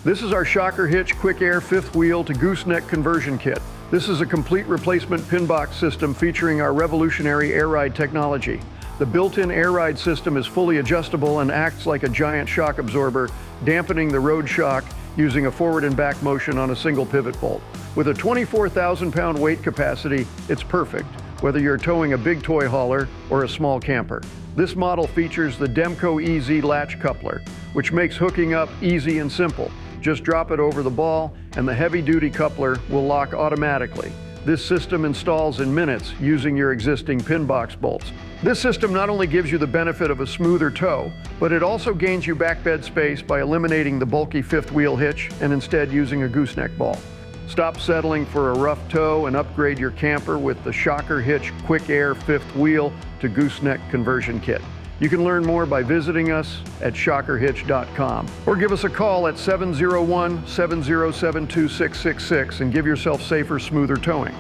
This is our Shocker Hitch Quick Air fifth wheel to gooseneck conversion kit. This is a complete replacement pin box system featuring our revolutionary air ride technology. The built-in air ride system is fully adjustable and acts like a giant shock absorber, dampening the road shock using a forward and back motion on a single pivot bolt. With a 24,000-pound weight capacity, it's perfect, whether you're towing a big toy hauler or a small camper. This model features the Demco EZ latch coupler, which makes hooking up easy and simple. Just drop it over the ball, and the heavy-duty coupler will lock automatically. This system installs in minutes using your existing pin box bolts. This system not only gives you the benefit of a smoother tow, but it also gains you back bed space by eliminating the bulky fifth wheel hitch and instead using a gooseneck ball. Stop settling for a rough tow and upgrade your camper with the Shocker Hitch Quick Air fifth wheel to gooseneck conversion kit. You can learn more by visiting us at shockerhitch.com or give us a call at 701-707-2666 and give yourself safer, smoother towing.